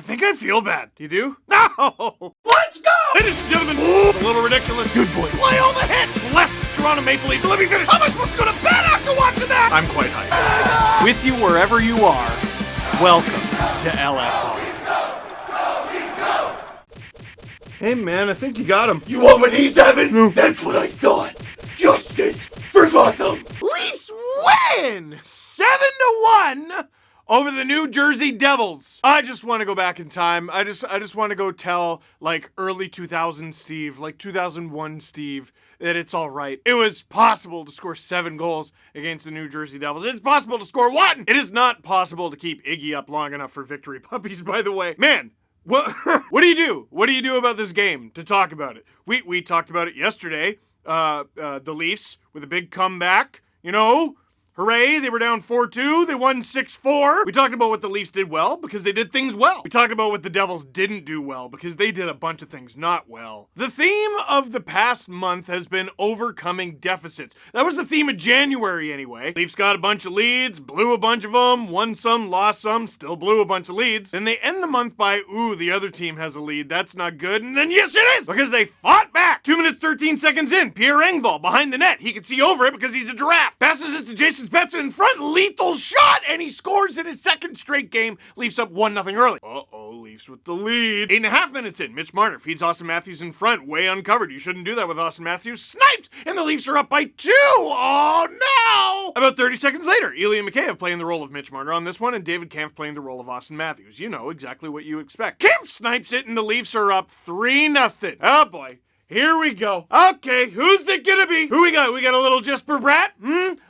think I feel bad. You do? No! Let's go! Ladies and gentlemen, a little ridiculous. Good boy. Play all the hits. Let's Toronto Maple Leafs. Let me finish. How am I supposed to go to bed after watching that? I'm quite hyped. With you wherever you are, welcome to LFR. Hey man, I think you got him. You want what he's having? No. That's what I thought. Justice for Gotham. Leafs win 7-1 over the New Jersey Devils. I just want to go back in time. I just want to go tell like early 2000 Steve, like 2001 Steve, that it's all right. It was possible to score 7 goals against the New Jersey Devils. It's possible to score 1. It is not possible to keep Iggy up long enough for victory puppies, by the way. Man, what do you do? What do you do about this game to talk about it? We talked about it yesterday. The Leafs with a big comeback, you know. Hooray, they were down 4-2, they won 6-4. We talked about what the Leafs did well, because they did things well. We talked about what the Devils didn't do well, because they did a bunch of things not well. The theme of the past month has been overcoming deficits. That was the theme of January anyway. Leafs got a bunch of leads, blew a bunch of them, won some, lost some, still blew a bunch of leads. Then they end the month by, ooh, the other team has a lead, that's not good. And then yes, it is, because they fought back. 2 minutes, 13 seconds in, Pierre Engvall behind the net. He can see over it because he's a giraffe. Passes it to Jason Spezza in front, lethal shot, and he scores in his second straight game. Leafs up 1-0 early. Uh-oh, Leafs with the lead. 8.5 minutes in, Mitch Marner feeds Austin Matthews in front, way uncovered. You shouldn't do that with Austin Matthews. Snipes, and the Leafs are up by 2. Oh no! About 30 seconds later, Ilya Mikheyev playing the role of Mitch Marner on this one, and David Kampf playing the role of Austin Matthews. You know exactly what you expect. Kampf snipes it, and the Leafs are up 3-0. Oh boy. Here we go. Okay, who's it gonna be? Who we got? We got a little Jesper Bratt?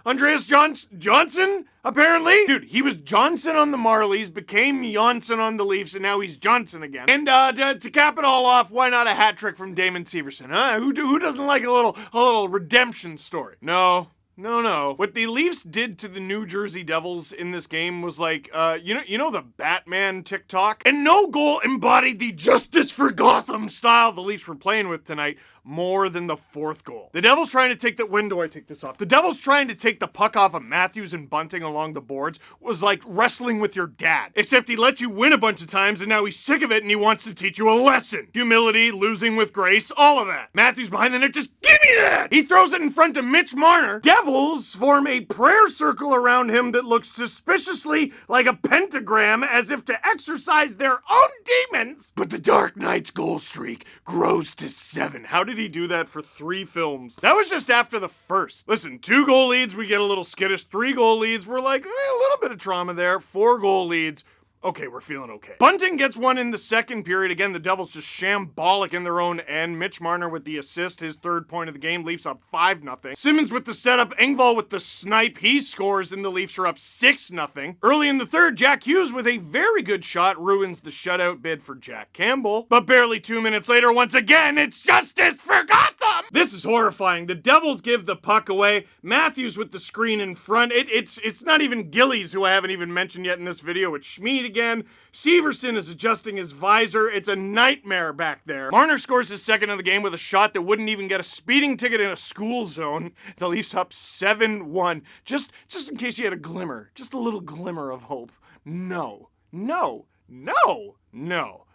Andreas Johnson, apparently? Dude, he was Johnson on the Marlies, became Johnson on the Leafs, and now he's Johnson again. And to cap it all off, why not a hat trick from Damon Severson, huh? Who doesn't like a little redemption story? No. What the Leafs did to the New Jersey Devils in this game was like, you know the Batman TikTok? And no goal embodied the justice for Gotham style the Leafs were playing with tonight more than the 4th goal. The Devils trying to take the, when do I take this off? The Devils trying to take the puck off of Matthews and Bunting along the boards was like wrestling with your dad. Except he let you win a bunch of times and now he's sick of it and he wants to teach you a lesson. Humility, losing with grace, all of that. Matthews behind the net, just give me that! He throws it in front of Mitch Marner. Devils form a prayer circle around him that looks suspiciously like a pentagram as if to exorcise their own demons. But the Dark Knight's goal streak grows to 7. How did he do that for 3 films? That was just after the first. Listen, 2 goal leads, we get a little skittish. 3 goal leads, we're like, a little bit of trauma there. 4 goal leads, okay, we're feeling okay. Bunting gets one in the second period. Again, the Devils just shambolic in their own end. Mitch Marner with the assist, his 3rd point of the game. Leafs up 5-0. Simmons with the setup. Engvall with the snipe. He scores, and the Leafs are up 6-0. Early in the 3rd, Jack Hughes with a very good shot ruins the shutout bid for Jack Campbell. But barely 2 minutes later, once again, it's justice for Gotham! This is horrifying. The Devils give the puck away. Matthews with the screen in front. It's not even Gillies, who I haven't even mentioned yet in this video. It's Schmid again. Severson is adjusting his visor. It's a nightmare back there. Marner scores his 2nd of the game with a shot that wouldn't even get a speeding ticket in a school zone. The Leafs up 7-1. Just in case you had a glimmer, just a little glimmer of hope. No.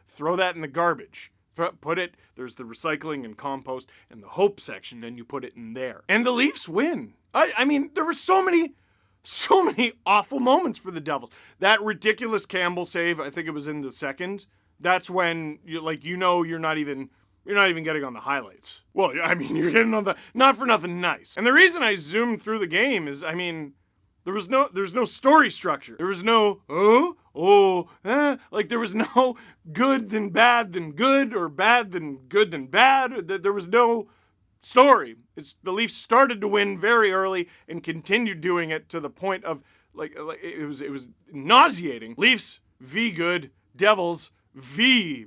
Throw that in the garbage. Put it, there's the recycling and compost and the hope section, and you put it in there. And the Leafs win. I mean, there were so many awful moments for the Devils. That ridiculous Campbell save, I think it was in the 2nd. That's when you're not even getting on the highlights. Well, I mean, you're getting on the not for nothing nice. And the reason I zoomed through the game is, I mean, there's no story structure. There was no like there was no good then bad then good or bad then good then bad. There was no story. It's the Leafs started to win very early and continued doing it to the point of like it was nauseating. Leafs v good, Devils v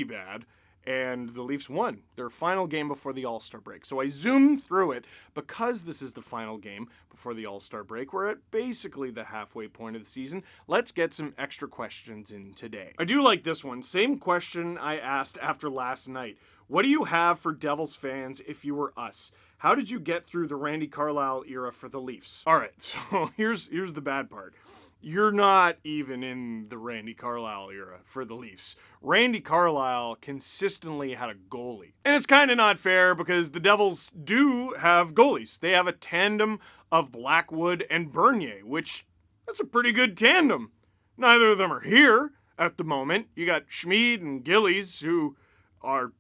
bad. And the Leafs won their final game before the All-Star break. So I zoomed through it because this is the final game before the All-Star break. We're at basically the halfway point of the season. Let's get some extra questions in today. I do like this one. Same question I asked after last night. What do you have for Devils fans if you were us? How did you get through the Randy Carlyle era for the Leafs? All right, so here's the bad part. you're not even in the Randy Carlyle era for the Leafs. Randy Carlyle consistently had a goalie. And it's kind of not fair because the Devils do have goalies. They have a tandem of Blackwood and Bernier, which that's a pretty good tandem. Neither of them are here at the moment. You got Schmid and Gillies, who are...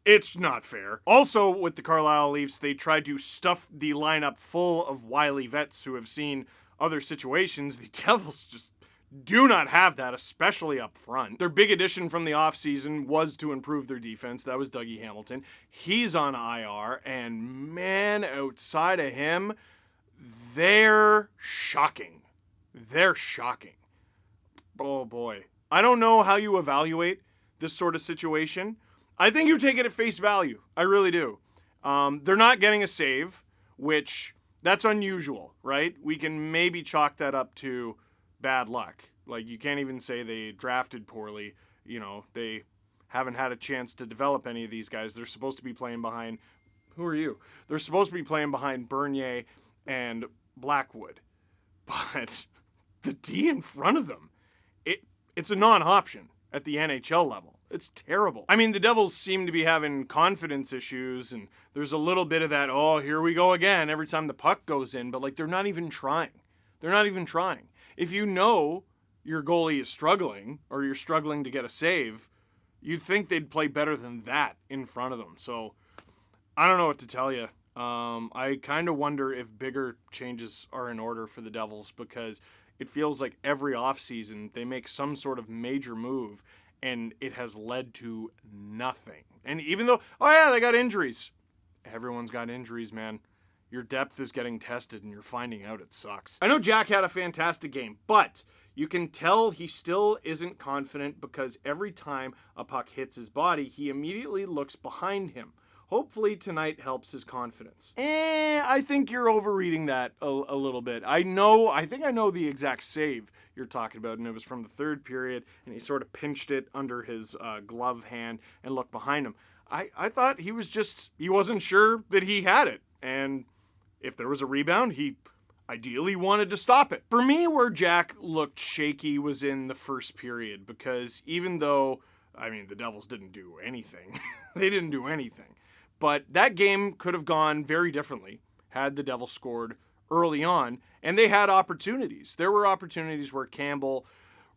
It's not fair. Also, with the Carlisle Leafs, they tried to stuff the lineup full of wily vets who have seen other situations. The Devils just do not have that, especially up front. Their big addition from the offseason was to improve their defense. That was Dougie Hamilton. He's on IR, and man, outside of him, they're shocking. They're shocking. Oh boy. I don't know how you evaluate this sort of situation. I think you take it at face value. I really do. They're not getting a save, which that's unusual, right? We can maybe chalk that up to bad luck. Like, you can't even say they drafted poorly. You know, they haven't had a chance to develop any of these guys. They're supposed to be playing behind... Who are you? They're supposed to be playing behind Bernier and Blackwood. But the D in front of them, it's a non-option at the NHL level. It's terrible. I mean, the Devils seem to be having confidence issues, and there's a little bit of that, oh, here we go again, every time the puck goes in, but, like, they're not even trying. They're not even trying. If you know your goalie is struggling, or you're struggling to get a save, you'd think they'd play better than that in front of them. So, I don't know what to tell you. I kind of wonder if bigger changes are in order for the Devils, because it feels like every offseason they make some sort of major move, and it has led to nothing. And even though, oh yeah, they got injuries. Everyone's got injuries, man. Your depth is getting tested, and you're finding out it sucks. I know Jack had a fantastic game, but you can tell he still isn't confident because every time a puck hits his body, he immediately looks behind him. Hopefully tonight helps his confidence. I think you're overreading that a little bit. I think I know the exact save you're talking about, and it was from the third period, and he sort of pinched it under his glove hand and looked behind him. I thought he wasn't sure that he had it, and if there was a rebound, he ideally wanted to stop it. For me, where Jack looked shaky was in the first period, because even though, I mean, the Devils didn't do anything, they didn't do anything. But that game could have gone very differently had the Devils scored early on, and they had opportunities. There were opportunities where Campbell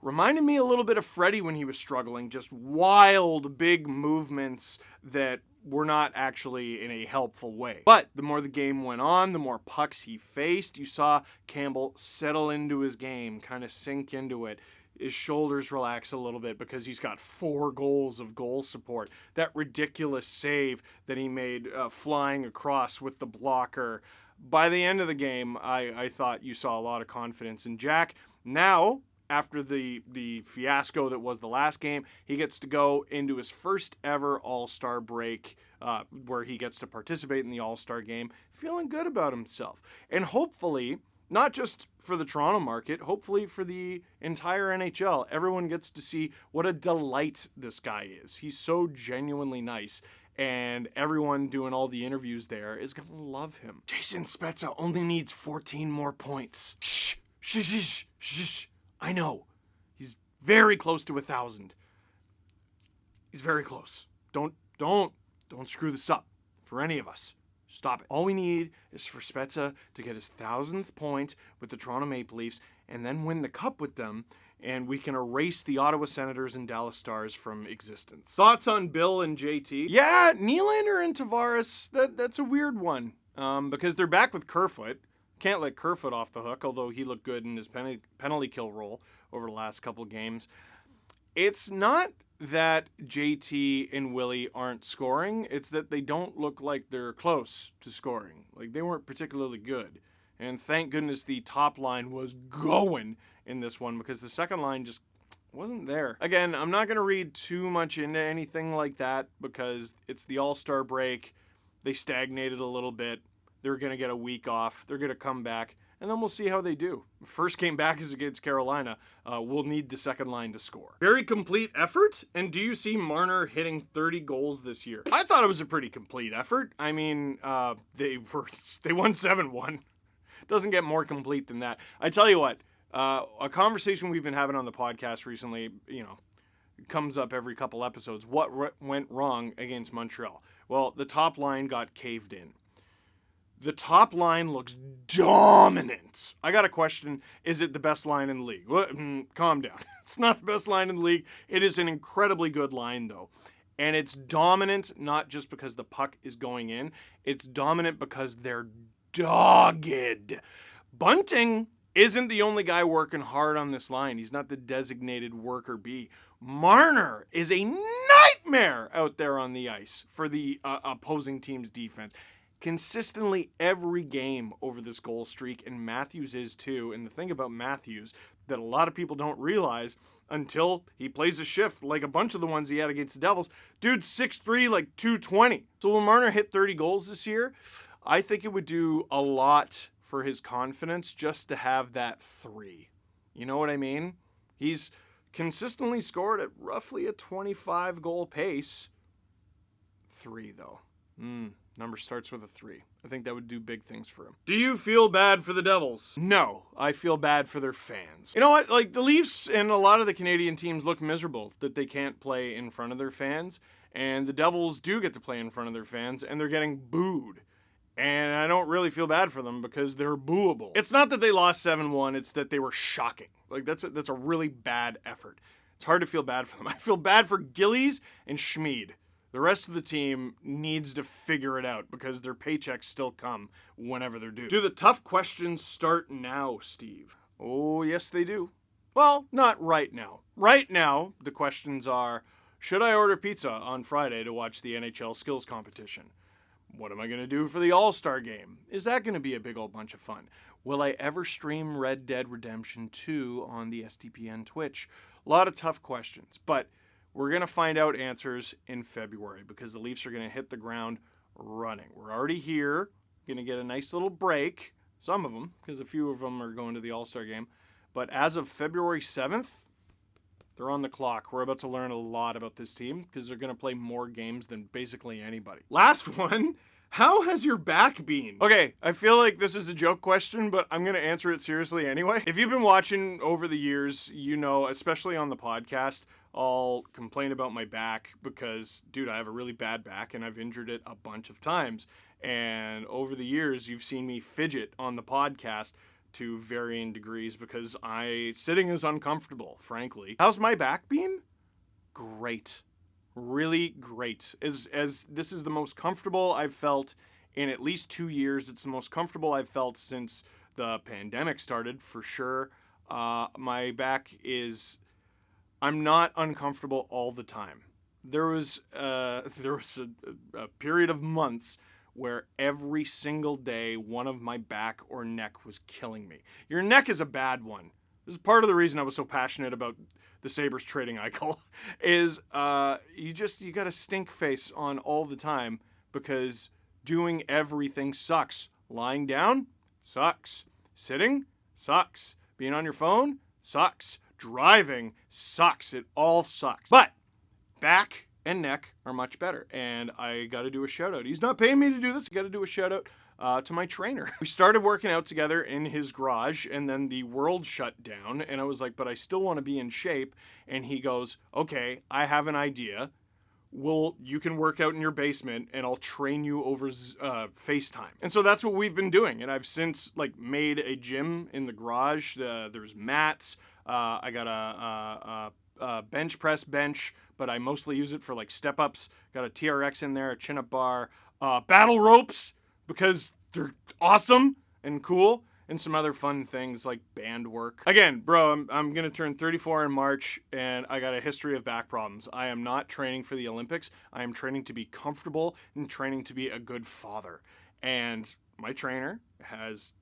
reminded me a little bit of Freddie when he was struggling, just wild, big movements that were not actually in a helpful way. But the more the game went on, the more pucks he faced, you saw Campbell settle into his game, kind of sink into it. His shoulders relax a little bit because he's got 4 goals of goal support. That ridiculous save that he made flying across with the blocker. By the end of the game, I thought you saw a lot of confidence in Jack. Now, after the fiasco that was the last game, he gets to go into his first ever All-Star break where he gets to participate in the All-Star game, feeling good about himself. And hopefully, not just for the Toronto market, hopefully for the entire NHL. Everyone gets to see what a delight this guy is. He's so genuinely nice, and everyone doing all the interviews there is going to love him. Jason Spezza only needs 14 more points. Shh, shh, shh, shh. I know. He's very close to 1,000. He's very close. Don't screw this up for any of us. Stop it. All we need is for Spezza to get his 1,000th point with the Toronto Maple Leafs and then win the Cup with them, and we can erase the Ottawa Senators and Dallas Stars from existence. Thoughts on Bill and JT? Yeah, Nylander and Tavares, that's a weird one because they're back with Kerfoot. Can't let Kerfoot off the hook, although he looked good in his penalty kill role over the last couple of games. It's not that JT and Willie aren't scoring, it's that they don't look like they're close to scoring. Like, they weren't particularly good. And thank goodness the top line was going in this one because the second line just wasn't there. Again, I'm not going to read too much into anything like that because it's the All-Star break. They stagnated a little bit. They're going to get a week off. They're going to come back. And then we'll see how they do. First game back is against Carolina. We'll need the second line to score. Very complete effort. And do you see Marner hitting 30 goals this year? I thought it was a pretty complete effort. I mean, they won 7-1. Doesn't get more complete than that. I tell you what, A conversation we've been having on the podcast recently, comes up every couple episodes. What went wrong against Montreal? Well, the top line got caved in. The top line looks dominant. I got a question. Is it the best line in the league? Calm down. It's not the best line in the league. It is an incredibly good line, though. And it's dominant not just because the puck is going in. It's dominant because they're dogged. Bunting isn't the only guy working hard on this line. He's not the designated worker bee. Marner is a nightmare out there on the ice for the opposing team's defense. Consistently every game over this goal streak, and Matthews is too. And the thing about Matthews that a lot of people don't realize until he plays a shift like a bunch of the ones he had against the Devils, dude's 6'3", like 220. So will Marner hit 30 goals this year? I think it would do a lot for his confidence just to have that 3. You know what I mean? He's consistently scored at roughly a 25 goal pace. 3 though. Number starts with a 3. I think that would do big things for him. Do you feel bad for the Devils? No, I feel bad for their fans. You know what? Like, the Leafs and a lot of the Canadian teams look miserable that they can't play in front of their fans. And the Devils do get to play in front of their fans, and they're getting booed. And I don't really feel bad for them because they're booable. It's not that they lost 7-1, it's that they were shocking. Like, that's a really bad effort. It's hard to feel bad for them. I feel bad for Gillies and Schmid. The rest of the team needs to figure it out because their paychecks still come whenever they're due. Do the tough questions start now, Steve? Oh, yes, they do. Well, not right now. Right now, the questions are, should I order pizza on Friday to watch the NHL skills competition? What am I going to do for the All-Star game? Is that going to be a big old bunch of fun? Will I ever stream Red Dead Redemption 2 on the SDPN Twitch? A lot of tough questions, but we're going to find out answers in February because the Leafs are going to hit the ground running. We're already here, going to get a nice little break, some of them, because a few of them are going to the All-Star game. But as of February 7th, they're on the clock. We're about to learn a lot about this team because they're going to play more games than basically anybody. Last one. How has your back been? Okay, I feel like this is a joke question, but I'm going to answer it seriously anyway. If you've been watching over the years, you know, especially on the podcast, I'll complain about my back because, dude, I have a really bad back and I've injured it a bunch of times. And over the years, you've seen me fidget on the podcast to varying degrees because sitting is uncomfortable, frankly. How's my back been? Great. Really great. As this is the most comfortable I've felt in at least 2 years. It's the most comfortable I've felt since the pandemic started, for sure. My back is... I'm not uncomfortable all the time. There was a period of months where every single day one of my back or neck was killing me. Your neck is a bad one. This is part of the reason I was so passionate about the Sabres trading Eichel, is you got a stink face on all the time because doing everything sucks. Lying down sucks. Sitting sucks. Being on your phone sucks. Driving sucks. It all sucks. But back and neck are much better. And I got to do a shout out. He's not paying me to do this. I got to do a shout out to my trainer. We started working out together in his garage, and then the world shut down. And I was like, but I still want to be in shape. And he goes, okay, I have an idea. You can work out in your basement and I'll train you over FaceTime. And so that's what we've been doing. And I've since made a gym in the garage. There's mats. I got a bench press bench, but I mostly use it for step ups. Got a TRX in there, a chin up bar, battle ropes because they're awesome and cool. And some other fun things like band work. Again, bro, I'm going to turn 34 in March, and I got a history of back problems. I am not training for the Olympics. I am training to be comfortable and training to be a good father. And my trainer has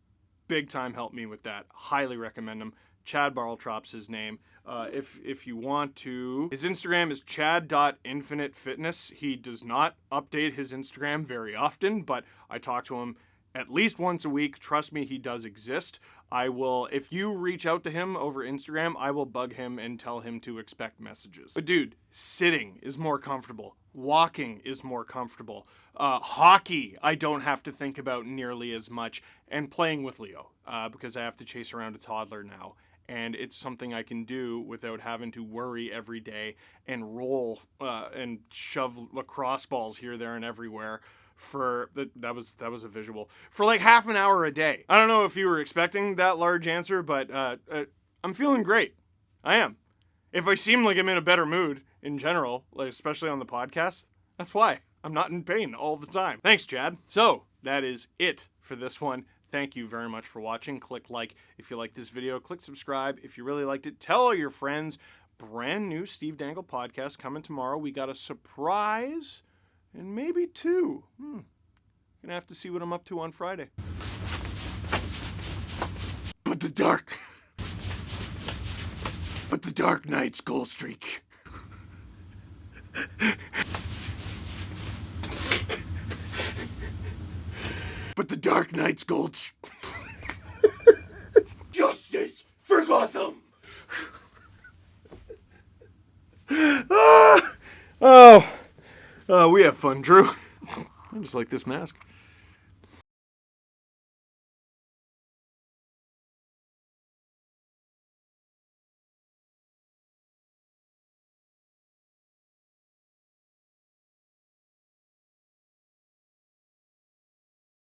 big time helped me with that. Highly recommend him. Chad Bartlettrop's his name. If you want to, his Instagram is chad.infinitefitness. He does not update his Instagram very often, but I talk to him at least once a week. Trust me, he does exist. I will, if you reach out to him over Instagram, I will bug him and tell him to expect messages. But dude, sitting is more comfortable. Walking is more comfortable. Hockey, I don't have to think about nearly as much. And playing with Leo, because I have to chase around a toddler now. And it's something I can do without having to worry every day and roll and shove lacrosse balls here, there, and everywhere. That was a visual for like half an hour a day. I don't know if you were expecting that large answer, but I'm feeling great. I am. If I seem like I'm in a better mood in general, like especially on the podcast, that's why. I'm not in pain all the time. Thanks, Chad. So that is it for this one. Thank you very much for watching. Click like if you like this video. Click subscribe if you really liked it. Tell all your friends. Brand new Steve Dangle podcast coming tomorrow. We got a surprise. And maybe two. Gonna have to see what I'm up to on Friday. But the Dark Knight's goal streak. But the Dark Knight's gold. Justice for Gotham! We have fun, Drew. I just like this mask.